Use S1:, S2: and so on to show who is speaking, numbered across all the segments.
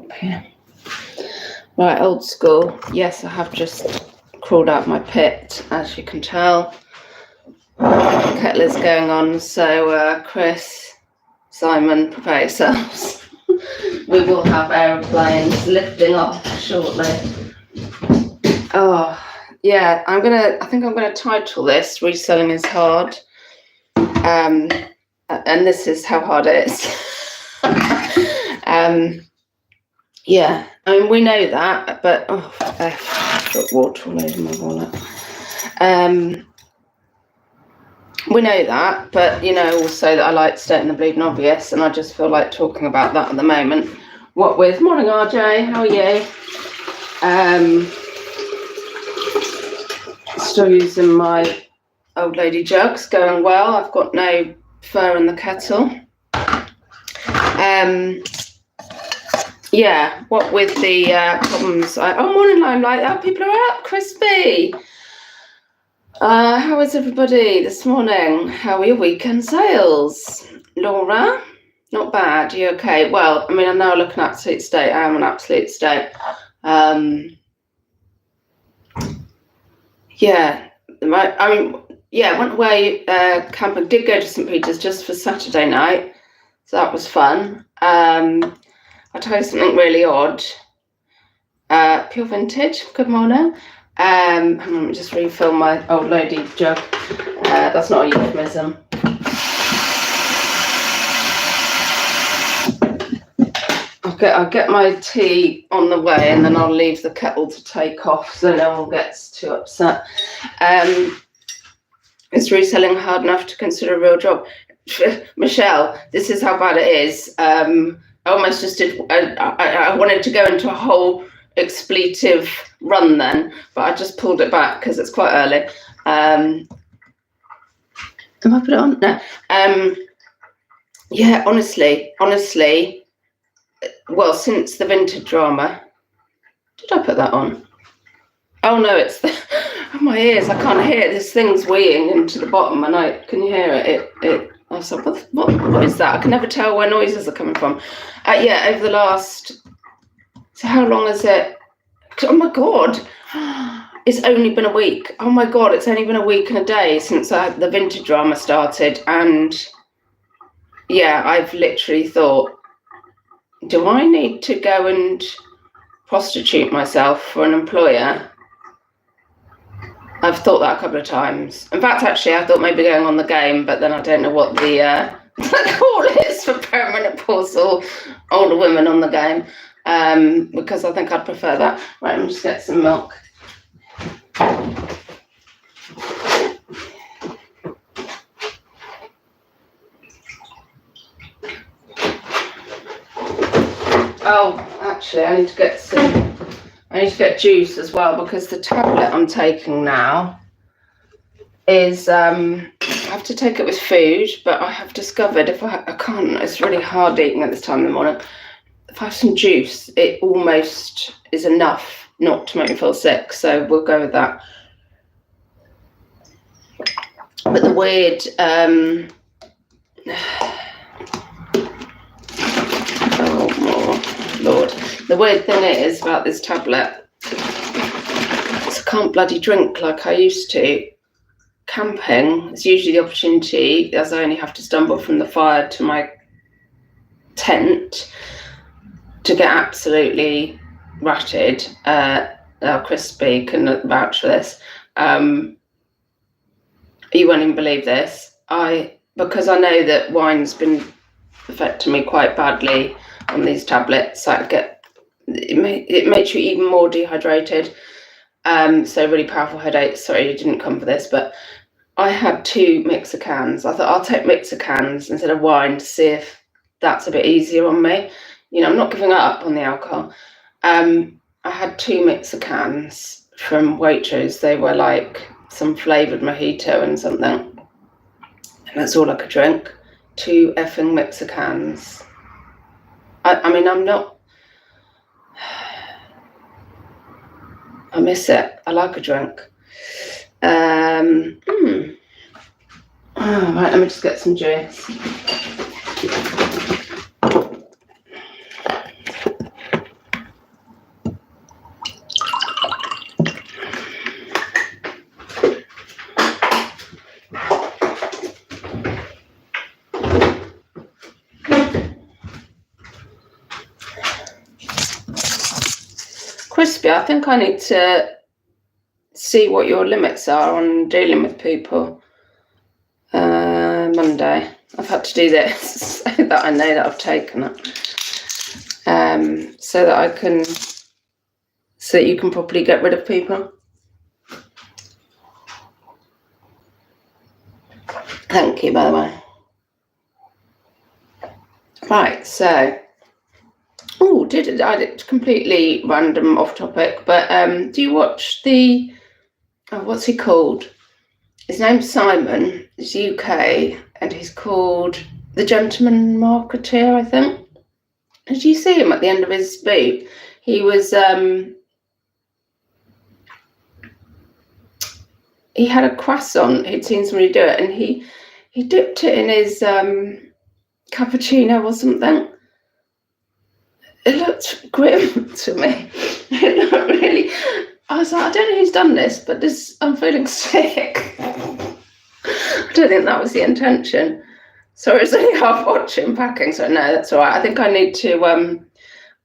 S1: up here. Right, old school. Yes, I have just crawled out my pit, as you can tell. Kettle is going on, so Chris, Simon, prepare yourselves. We will have aeroplanes lifting off shortly. Oh, yeah, I think I'm gonna title this "Reselling is Hard," and this is how hard it is. Yeah, I mean, we know that, but I've got water all over my wallet. We know that, but you know also that I like stating the bleeding obvious, and I just feel like talking about that at the moment. What with? Morning, RJ. How are you? Still using my old lady jugs, going well. I've got no fur in the kettle. Yeah, what with the problems. Morning, Limelight. Oh, people are up. Crispy. How is everybody this morning? How are your weekend sales? Laura? Not bad. You okay? Well, I mean, I'm now looking at absolute state. I am an absolute state. Yeah, went away camping. Did go to St. Peter's just for Saturday night, so that was fun. I'll tell you something really odd. Pure Vintage, good morning. Let me just refill my old lady jug. That's not a euphemism. I'll get my tea on the way, and then I'll leave the kettle to take off so no one gets too upset. Is reselling hard enough to consider a real job? Michelle, this is how bad it is. I almost just did. I wanted to go into a whole expletive run then, but I just pulled it back because it's quite early. Have I put it on? No. Yeah, honestly. Well, since the vintage drama, did I put that on? Oh no, it's my ears. I can't hear it. This thing's weeing into the bottom, and can you hear it? I was like, what is that? I can never tell where noises are coming from. Yeah, over the last. So how long is it? Oh my God, it's only been a week. Oh my God, it's only been a week and a day since the vintage drama started, and yeah, I've literally thought, do I need to go and prostitute myself for an employer? I've thought that a couple of times. In fact, actually, I thought maybe going on the game, but then I don't know what the call is for perimenopausal older women on the game, because I think I'd prefer that. Right, let me just get some milk. Oh, actually, I need to get juice as well, because the tablet I'm taking now is, I have to take it with food, but I have discovered I can't, it's really hard eating at this time in the morning. If I have some juice, it almost is enough not to make me feel sick, so we'll go with that. But the weird, Lord. The weird thing is about this tablet, I can't bloody drink like I used to. Camping is usually the opportunity, as I only have to stumble from the fire to my tent, to get absolutely ratted. Crispy can vouch for this. You won't even believe this. Because I know that wine's been affecting me quite badly on these tablets, it makes you even more dehydrated. So really powerful headaches. Sorry, you didn't come for this, but I had 2 mixer cans. I thought I'll take mixer cans instead of wine to see if that's a bit easier on me. You know, I'm not giving up on the alcohol. I had 2 mixer cans from Waitrose. They were like some flavoured mojito and something. And that's all I could drink. 2 effing mixer cans. I mean, I'm not... I miss it. I like a drink. Right, let me just get some juice. Crispy, I think I need to see what your limits are on dealing with people. Monday. I've had to do this so that I know that I've taken it. So that you can properly get rid of people. Thank you, by the way. Right, so I did completely random off topic, but do you watch what's he called? His name's Simon, he's UK, and he's called The Gentleman Marketeer, I think. Did you see him at the end of his boot? He was he had a croissant, he'd seen somebody do it, and he dipped it in his cappuccino or something. It looked grim to me. It looked really, I was like, I don't know who's done this, but I'm feeling sick. I don't think that was the intention. So it's only half watching packing, so no, that's all right. I think I need to,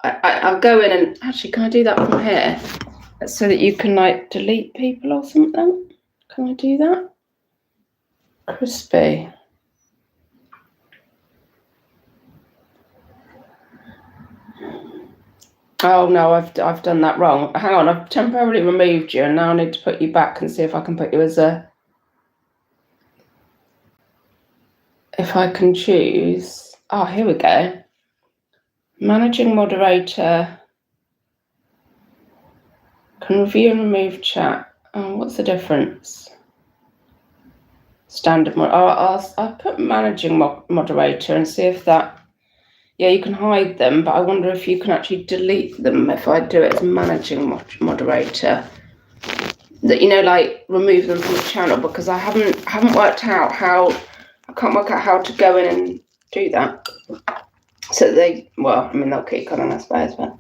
S1: I'll go in and, actually, can I do that from here? So that you can like delete people or something? Can I do that? Crispy. Oh no, I've done that wrong. Hang on, I've temporarily removed you and now I need to put you back and see if I can put you as if I can choose. Oh, here we go. Managing moderator. Can review and remove chat. Oh, what's the difference? Standard mod. I'll put managing moderator and see if that. Yeah, you can hide them, but I wonder if you can actually delete them if I do it as managing moderator. That, you know, like remove them from the channel, because I haven't worked out how, I can't work out how to go in and do that. So they'll keep coming, I suppose, but.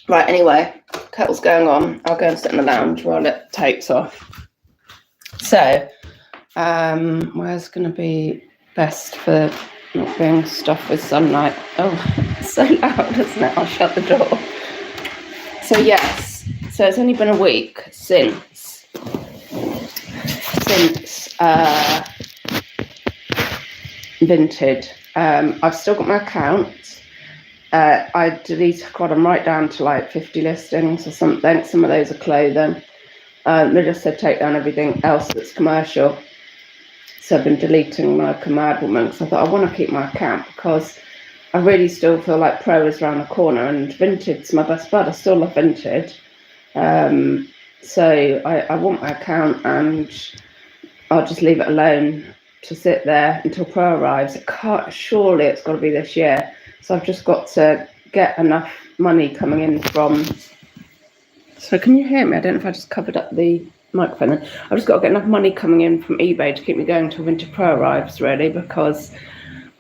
S1: Right, anyway, kettle's going on. I'll go and sit in the lounge while it takes off. So, where's going to be best for not being stuffed with sunlight? Oh, it's so loud, isn't it? I'll shut the door. So yes, so it's only been a week since Vinted. I've still got my account. I deleted quite them right down to like 50 listings or something. Some of those are clothing. They just said take down everything else that's commercial. So I've been deleting like a mad woman, because I thought I want to keep my account because I really still feel like Pro is around the corner and Vinted's my best bud. I still love Vinted. So I want my account and I'll just leave it alone to sit there until Pro arrives. Surely it's got to be this year. So I've just got to get enough money coming in from. So can you hear me? I don't know if I just covered up the microphone then. I've just got to get enough money coming in from eBay to keep me going till Winter Pro arrives, really, because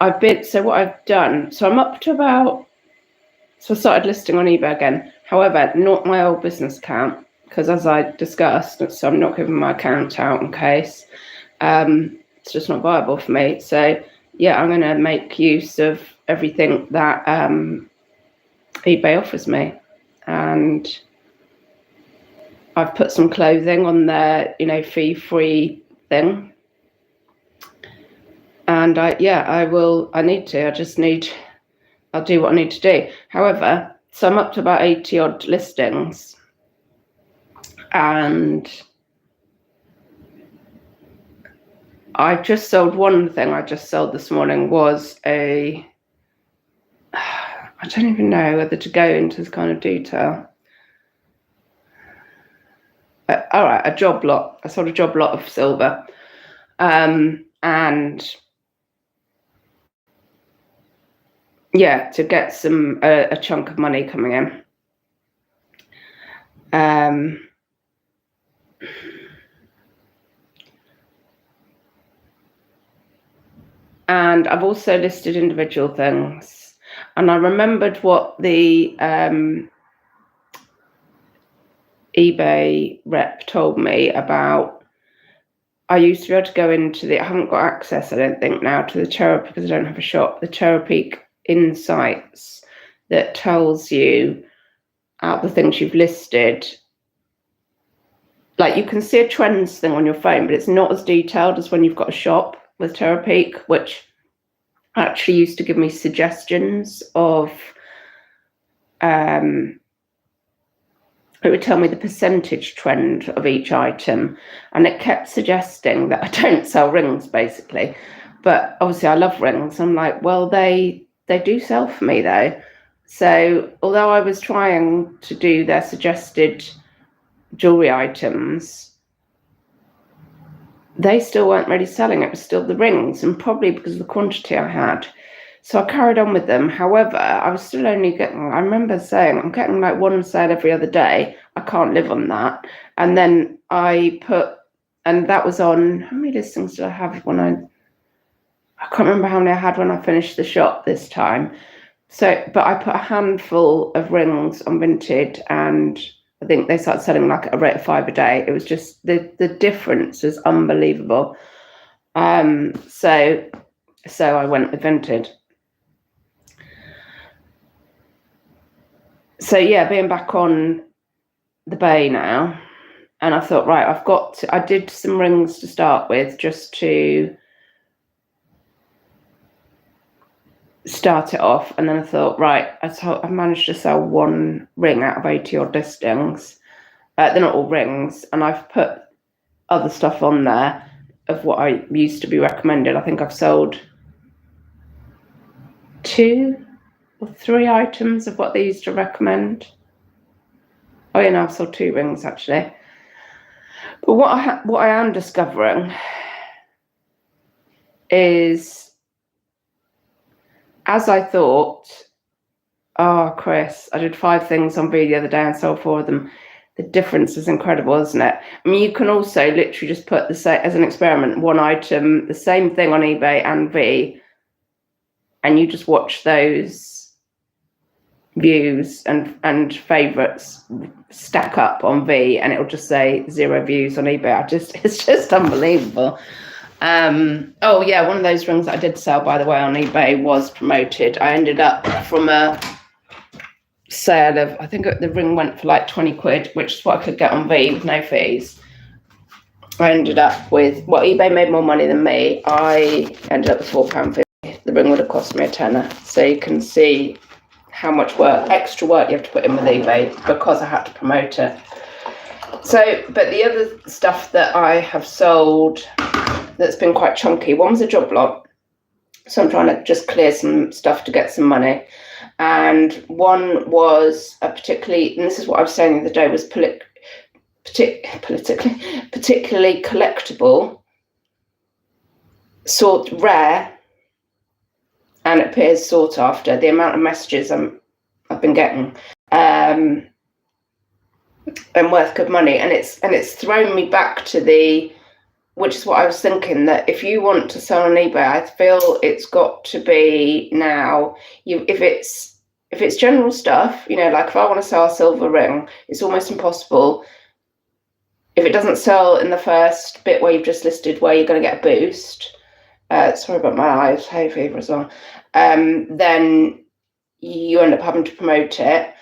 S1: what I've done, so I'm up to so I started listing on eBay again. However, not my old business account, because as I discussed, so I'm not giving my account out in case. It's just not viable for me. So yeah, I'm going to make use of everything that eBay offers me. And I've put some clothing on their, fee-free thing. And I'll do what I need to do. However, so I'm up to about 80 odd listings. And I just sold one thing I just sold this morning was I don't even know whether to go into this kind of detail. All right, a job lot. I sold a job lot of silver. And yeah, to get a chunk of money coming in. And I've also listed individual things. And I remembered what the eBay rep told me about. I used to be able to go into I haven't got access, I don't think now, to the Chesapeake, because I don't have a shop, the Chesapeake Insights that tells you out the things you've listed. Like, you can see a trends thing on your phone, but it's not as detailed as when you've got a shop with Terapeak, which actually used to give me suggestions of, it would tell me the percentage trend of each item, and it kept suggesting that I don't sell rings, basically. But obviously I love rings. I'm like, well, they do sell for me though. So although I was trying to do their suggested jewelry items, they still weren't really selling. It was still the rings, and probably because of the quantity I had. So I carried on with them. However, I was still only getting, I remember saying, I'm getting like one sale every other day. I can't live on that. And then I put, and that was on, how many listings did I have when I can't remember how many I had when I finished the shop this time. So, but I put a handful of rings on Vinted, and I think they started selling like at a rate of 5 a day. It was just, the difference was unbelievable. So I went with Vinted. So yeah, being back on the bay now, and I thought, right, I did some rings to start with just to start it off, and then I thought, right, I managed to sell one ring out of 80 odd listings. They're not all rings, and I've put other stuff on there of what I used to be recommended. I think I've sold 2 or 3 items of what they used to recommend. Oh yeah, no, I've sold 2 rings actually. But what I am discovering is, as I thought, oh Chris, I did 5 things on V the other day and sold 4 of them. The difference is incredible, isn't it? I mean, you can also literally just put as an experiment, one item, the same thing on eBay and V, and you just watch those views and favorites stack up on V, and it'll just say 0 views on eBay. It's just unbelievable. Oh yeah, one of those rings that I did sell, by the way, on eBay was promoted. I ended up from a sale of, I think the ring went for like 20 quid, which is what I could get on V with no fees. I ended up with, well, eBay made more money than me. I ended up with £4.50. The ring would have cost me a tenner. So you can see how much extra work you have to put in with eBay because I had to promote it. So, but the other stuff that I have sold that's been quite chunky, one was a job lot. So I'm trying to just clear some stuff to get some money. And one was a particularly, and this is what I was saying the other day, was particularly collectible, rare, and it appears sought after. The amount of messages I've been getting, and worth good money, and it's thrown me back to which is what I was thinking, that if you want to sell on eBay, I feel it's got to be now. If it's general stuff, like if I want to sell a silver ring, it's almost impossible. If it doesn't sell in the first bit where you've just listed where you're going to get a boost, sorry about my eyes, hay fever as well, then you end up having to promote it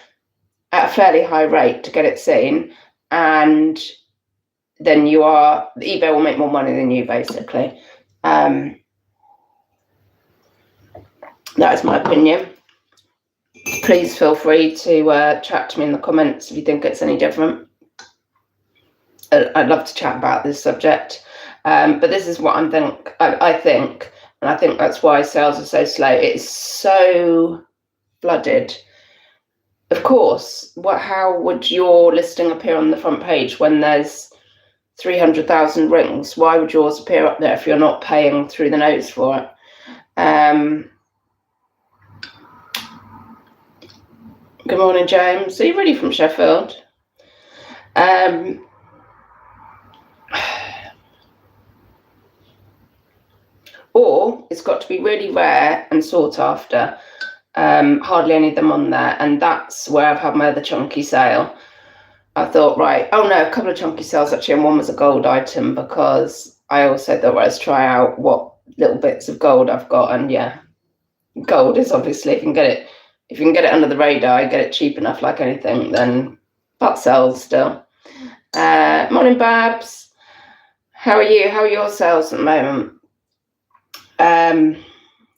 S1: at a fairly high rate to get it seen, and then eBay will make more money than you, basically. That is my opinion. Please feel free to chat to me in the comments if you think it's any different. I'd love to chat about this subject. But this is what I think, and I think that's why sales are so slow. It's so flooded. Of course, how would your listing appear on the front page when there's 300,000 rings? Why would yours appear up there if you're not paying through the nose for it? Good morning, James. Are you really from Sheffield? Or it's got to be really rare and sought after. Hardly any of them on there, and that's where I've had my other chunky sale. I thought, right, oh no, a couple of chunky sales actually, and one was a gold item, because I also thought, right, let's try out what little bits of gold I've got. And yeah, gold is obviously, if you can get it if you can get it under the radar, get it cheap enough, like anything, then that sells still. Morning, Babs. How are you? How are your sales at the moment?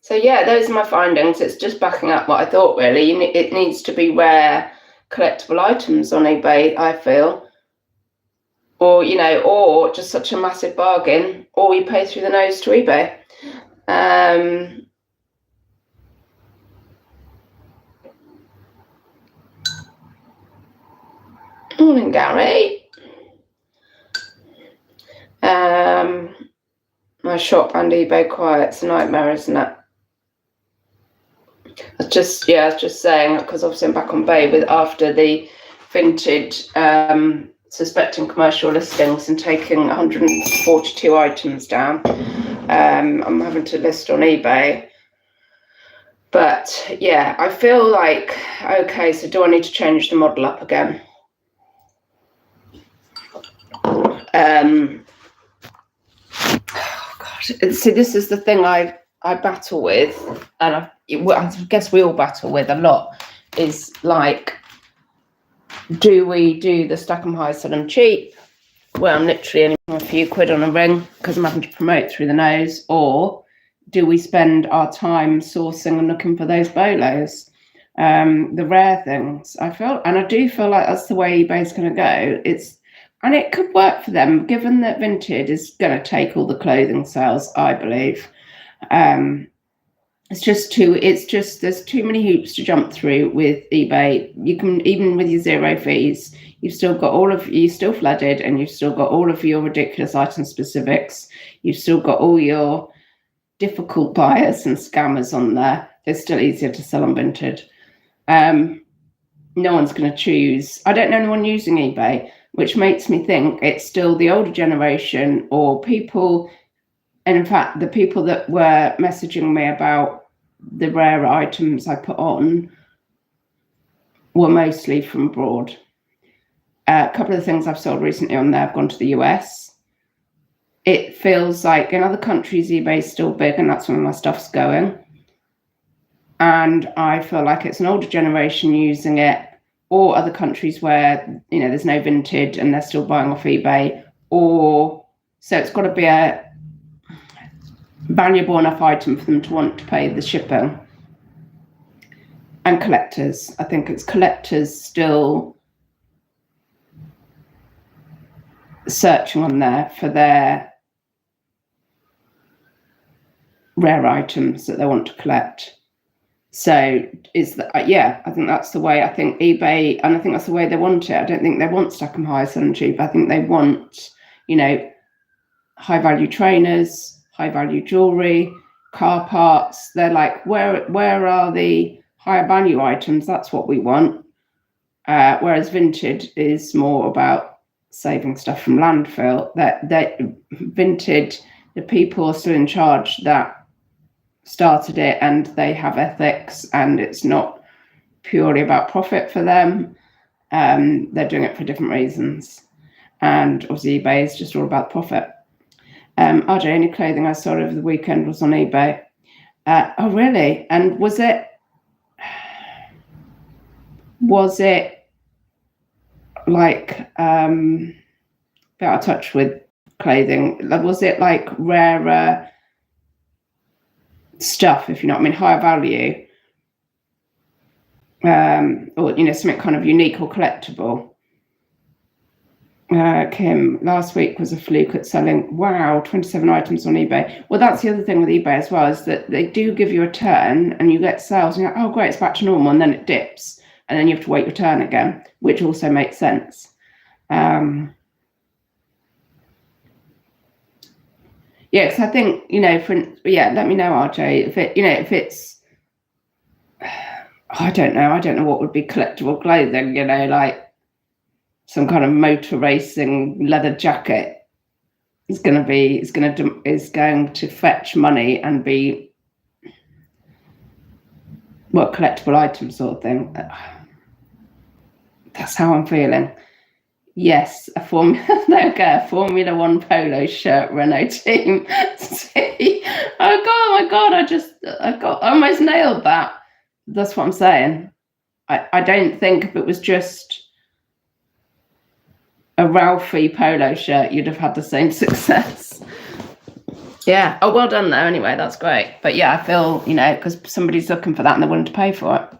S1: So yeah, those are my findings. It's just backing up what I thought, really. It needs to be rare collectible items on eBay, I feel. Or, or just such a massive bargain, or you pay through the nose to eBay. Morning, Gary. My shop and eBay quiet. It's a nightmare, isn't it? I was just saying, because obviously I'm back on Bay after the Vinted suspecting commercial listings and taking 142 items down. I'm having to list on eBay. But yeah, I feel like, okay, so do I need to change the model up again? Oh God. See, this is the thing I battle with, and I guess we all battle with a lot, is like, do we do the stack 'em high, sell 'em cheap, where I'm literally only a few quid on a ring because I'm having to promote through the nose, or do we spend our time sourcing and looking for those bolos, the rare things? I do feel like that's the way eBay's going to go. And it could work for them, given that Vinted is going to take all the clothing sales, I believe. There's too many hoops to jump through with eBay. You can, even with your zero fees, you're still flooded, and you've still got all of your ridiculous item specifics. You've still got all your difficult buyers and scammers on there. It's still easier to sell on Vinted. No one's going to choose. I don't know anyone using eBay, which makes me think it's still the older generation or people. And in fact, the people that were messaging me about the rare items I put on were mostly from abroad. A couple of the things I've sold recently on there have gone to the US. It feels like in other countries, eBay is still big, and that's where my stuff's going. And I feel like it's an older generation using it, or other countries where, there's no Vinted and they're still buying off eBay. So it's got to be a valuable enough item for them to want to pay the shipping. And collectors. I think it's collectors still searching on there for their rare items that they want to collect. So I think that's the way. I think eBay, and I think that's the way they want it. I don't think they want stack 'em high, sell 'em cheap. I think they want, high value trainers, high value jewelry, car parts. They're like, where are the higher value items? That's what we want. Whereas Vinted is more about saving stuff from landfill. That Vinted, the people are still in charge that started it, and they have ethics, and it's not purely about profit for them. They're doing it for different reasons, and obviously eBay is just all about profit. RJ, any clothing I sold over the weekend was on eBay. Oh really? And was it like bit out of touch with clothing? Was it like rarer stuff, if you know what I mean, higher value, or something kind of unique or collectible? Kim, last week was a fluke at selling 27 items on eBay. Well, that's the other thing with eBay as well, is that they do give you a turn and you get sales and you're like, oh great, it's back to normal, and then it dips and then you have to wait your turn again, which also makes sense. Yeah, because I think, let me know, RJ, if it's, I don't know what would be collectible clothing, like some kind of motor racing leather jacket is going to fetch money and be, collectible item sort of thing. That's how I'm feeling. Yes, a Formula One polo shirt, Renault team. See? Oh my god! I almost nailed that. That's what I'm saying. I don't think if it was just a Ralphie polo shirt, you'd have had the same success. Yeah. Oh, well done though. Anyway, that's great. But yeah, I feel, because somebody's looking for that and they're willing to pay for it.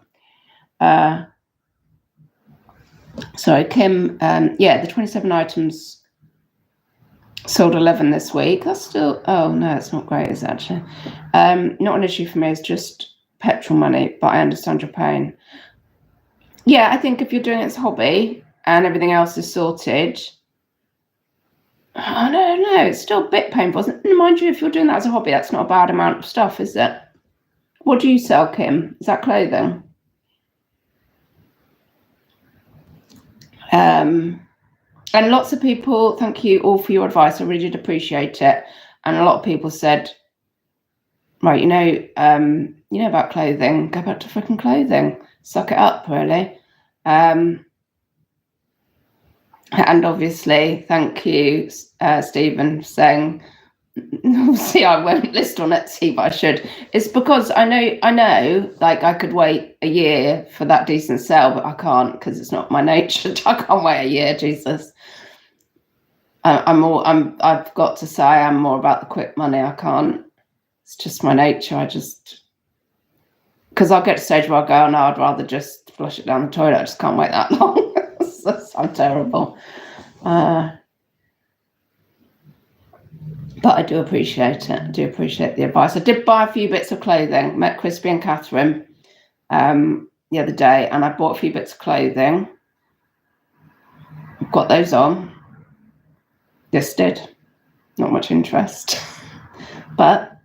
S1: Sorry, Kim. The 27 items sold 11 this week. That's still, oh no, it's not great, is it actually? Not an issue for me. It's just petrol money, but I understand your pain. Yeah, I think if you're doing it as a hobby and everything else is sorted, I don't know, it's still a bit painful. Mind you, if you're doing that as a hobby, that's not a bad amount of stuff, is it? What do you sell, Kim? Is that clothing? And lots of people, thank you all for your advice. I really did appreciate it. And a lot of people said, right, about clothing, go back to freaking clothing. Suck it up, really. And obviously, thank you, Stephen, saying, obviously I won't list on Etsy, but I should. It's because I know, like I could wait a year for that decent sale, but I can't because it's not my nature. I can't wait a year, Jesus. I've got to say I'm more about the quick money. I can't. It's just my nature. Because I'll get to a stage where I go, no, I'd rather just flush it down the toilet. I just can't wait that long. I'm terrible. But I do appreciate it. I do appreciate the advice. I did buy a few bits of clothing. Met Crispy and Catherine the other day, and I bought a few bits of clothing. I've got those on. Listed. Not much interest. But,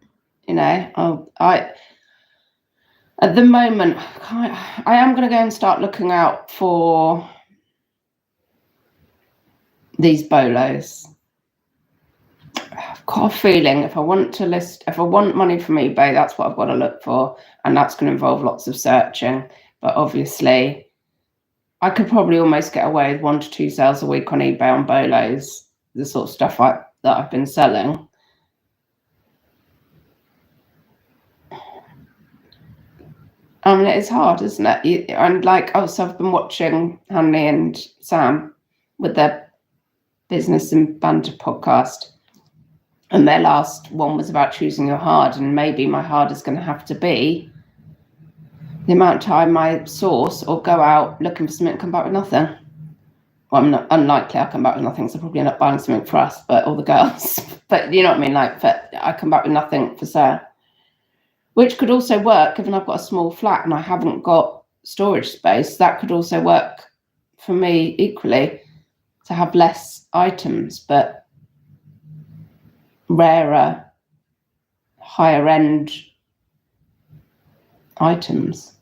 S1: at the moment, I am going to go and start looking out for these bolos. I've got a feeling if I want money from eBay, that's what I've got to look for. And that's going to involve lots of searching. But obviously, I could probably almost get away with 1 to 2 sales a week on eBay on bolos, the sort of stuff that I've been selling. I mean, it's hard, isn't it? So I've been watching Hanley and Sam with their Business and Banter podcast. And their last one was about choosing your hard. And maybe my hard is going to have to be the amount of time I source or go out looking for something and come back with nothing. Well, unlikely I'll come back with nothing, so I'll probably end up buying something for us, but all the girls. But you know what I mean? I come back with nothing for sale. Which could also work, given I've got a small flat and I haven't got storage space. That could also work for me equally, to have less items, but rarer, higher end items.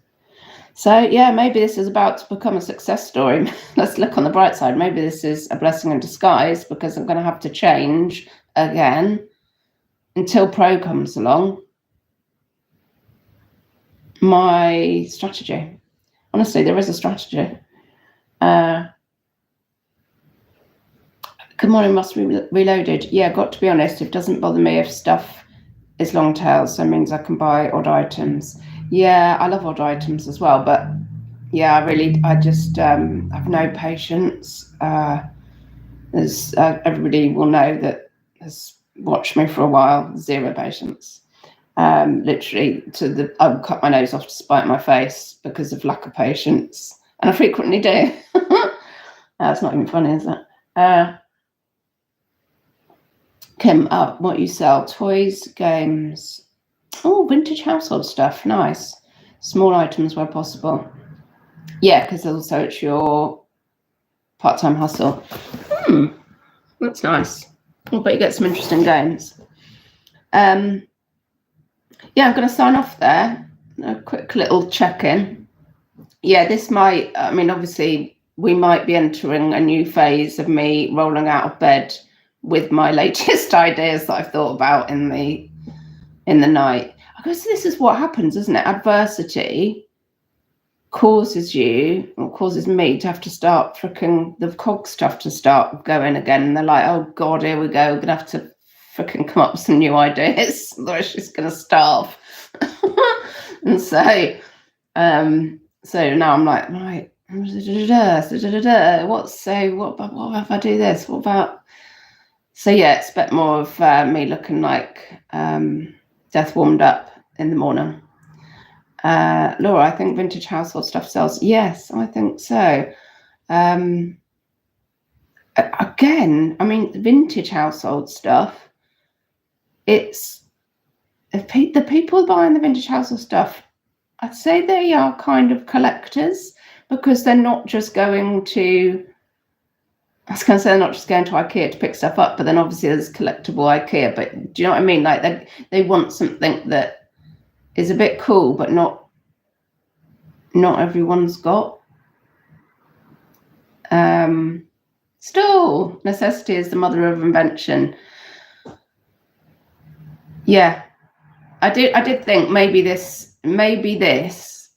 S1: So yeah, maybe this is about to become a success story. Let's look on the bright side. Maybe this is a blessing in disguise, because I'm going to have to change again until Pro comes along. My strategy. Honestly, there is a strategy. Good morning, Must Be Reloaded. Yeah, got to be honest, it doesn't bother me if stuff is long tail, so it means I can buy odd items. Yeah, I love odd items as well, but yeah, I just have no patience. Everybody will know that has watched me for a while, zero patience. Literally I would cut my nose off to spite my face because of lack of patience, and I frequently do. That's not even funny, is it? Kim, what you sell? Toys, games. Oh, vintage household stuff. Nice. Small items where possible. Yeah, because also it's your part-time hustle. That's nice. I bet you get some interesting games. Yeah, I'm going to sign off there. A quick little check-in. Yeah, obviously we might be entering a new phase of me rolling out of bed with my latest ideas that I've thought about in the night. I guess this is what happens, isn't it? Adversity causes me to have to start the cog stuff to start going again. And they're like, oh God, here we go. We're going to have to freaking come up with some new ideas. Otherwise she's going to starve. And so So now I'm like, right, what if I do this? What about? So yeah, it's a bit more of me looking like death warmed up in the morning. Laura, I think vintage household stuff sells. Yes, I think so. Again, I mean, vintage household stuff, it's the people buying the vintage household stuff, I'd say they are kind of collectors, because they're not just going to, I was going to say, they're not just going to IKEA to pick stuff up, but then obviously there's collectible IKEA. But do you know what I mean? Like they want something that is a bit cool, but not everyone's got. Still, necessity is the mother of invention. Yeah, I did think maybe this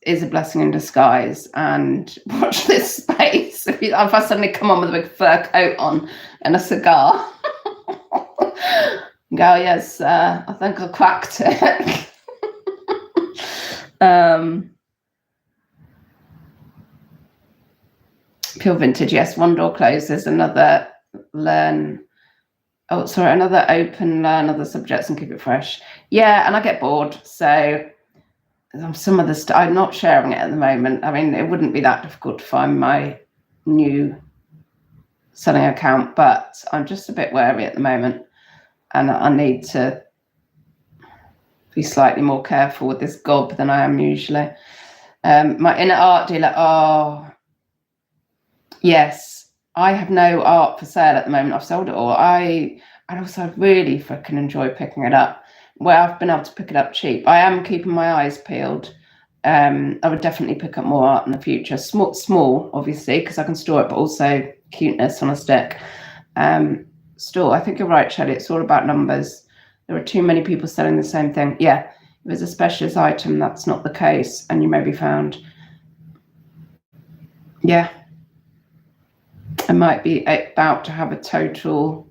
S1: is a blessing in disguise. And watch this space. If I suddenly come on with a big fur coat on and a cigar, go, yes, I think I cracked it. Pure vintage, yes. One door closes, another learn. Oh, sorry, another open, learn other subjects and keep it fresh. Yeah, and I get bored. So some of the stuff, I'm not sharing it at the moment. I mean, it wouldn't be that difficult to find my new selling account, but I'm just a bit wary at the moment. And I need to be slightly more careful with this gob than I am usually. My inner art dealer, oh, yes, I have no art for sale at the moment. I've sold it all. And also I really freaking enjoy picking it up. Well, I've been able to pick it up cheap. I am keeping my eyes peeled. I would definitely pick up more art in the future. Small, obviously, because I can store it, but also cuteness on a stick. Still, I think you're right, Shelley. It's all about numbers. There are too many people selling the same thing. Yeah, if it's a specialist item, that's not the case, and you may be found. Yeah. I might be about to have a total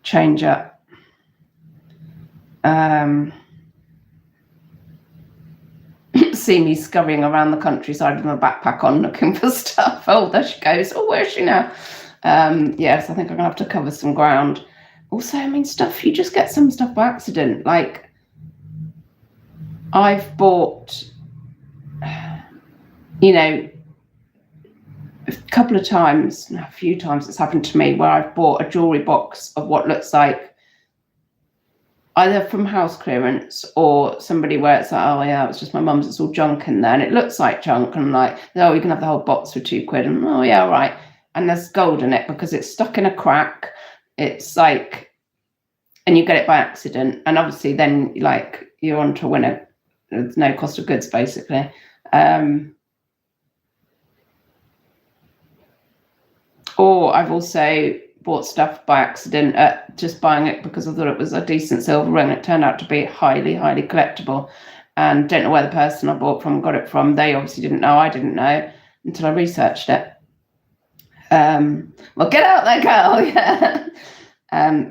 S1: change up. See me scurrying around the countryside with my backpack on looking for stuff. Oh, there she goes. Oh, where is she now? Yes, I think I'm gonna have to cover some ground. Also, I mean, stuff, you just get some stuff by accident. Like, I've bought, you know, a few times it's happened to me where I've bought a jewelry box of what looks like either from house clearance or somebody where it's like, oh yeah, it's just my mum's, it's all junk in there, and it looks like junk, and I'm like, no, you can have the whole box for £2, and oh yeah, all right, and there's gold in it because it's stuck in a crack. It's like, and you get it by accident, and obviously then like you're on to win it. There's no cost of goods basically. Or I've also bought stuff by accident, just buying it because I thought it was a decent silver ring. It turned out to be highly, highly collectible, and don't know where the person I bought from got it from. They obviously didn't know. I didn't know until I researched it. Well, get out there, girl. Yeah.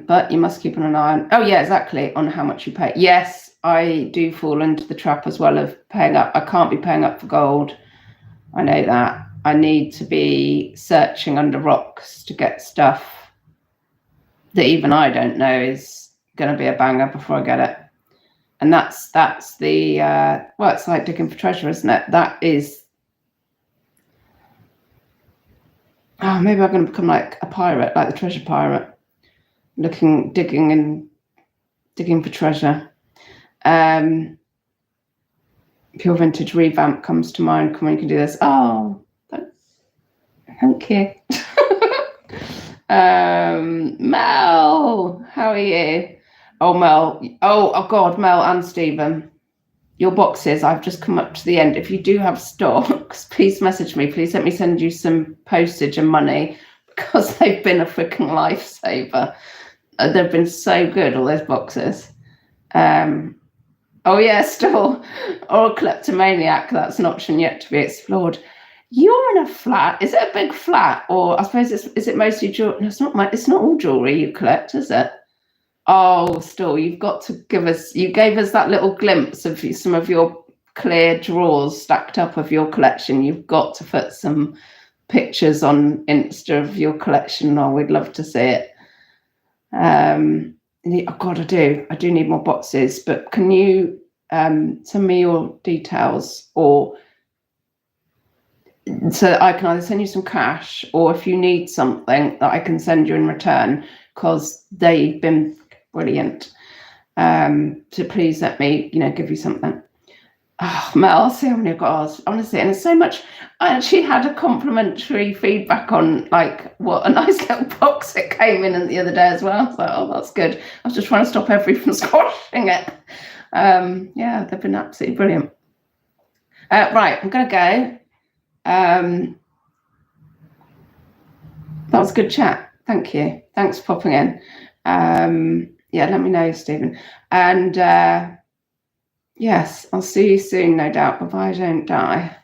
S1: But you must keep an eye on. Oh yeah, exactly, on how much you pay. Yes, I do fall into the trap as well of paying up. I can't be paying up for gold. I know that. I need to be searching under rocks to get stuff that even I don't know is going to be a banger before I get it. And that's the, well, it's like digging for treasure, isn't it? That is, oh, maybe I'm going to become like a pirate, like the treasure pirate, digging for treasure. Pure vintage revamp comes to mind. Come on, you can do this. Oh, thank you. Mel, how are you? Oh, Mel. Oh God, Mel and Stephen. Your boxes, I've just come up to the end. If you do have stocks, please message me. Please let me send you some postage and money, because they've been a freaking lifesaver. They've been so good, all those boxes. Oh yeah, still. Or a kleptomaniac, that's an option yet to be explored. You're in a flat. Is it a big flat, or I suppose is it mostly jewelry? No, it's not all jewelry you collect, is it? Oh, still, you've got to give us. You gave us that little glimpse of some of your clear drawers stacked up of your collection, you've got to put some pictures on Insta of your collection. Oh, we'd love to see it. Oh God, I do need more boxes, but can you send me your details, or so that I can either send you some cash, or if you need something that I can send you in return, because they've been brilliant. So please let me, give you something. Oh, Mel, I'll see how many I've got. Honestly, and there's so much. I actually had a complimentary feedback on like what a nice little box it came in the other day as well. So, oh, that's good. I was just trying to stop everybody from squashing it. Yeah, they've been absolutely brilliant. Right, I'm going to go. That was a good chat. Thank you. Thanks for popping in. Yeah, let me know, Stephen. And yes, I'll see you soon, no doubt. Bye-bye, don't die.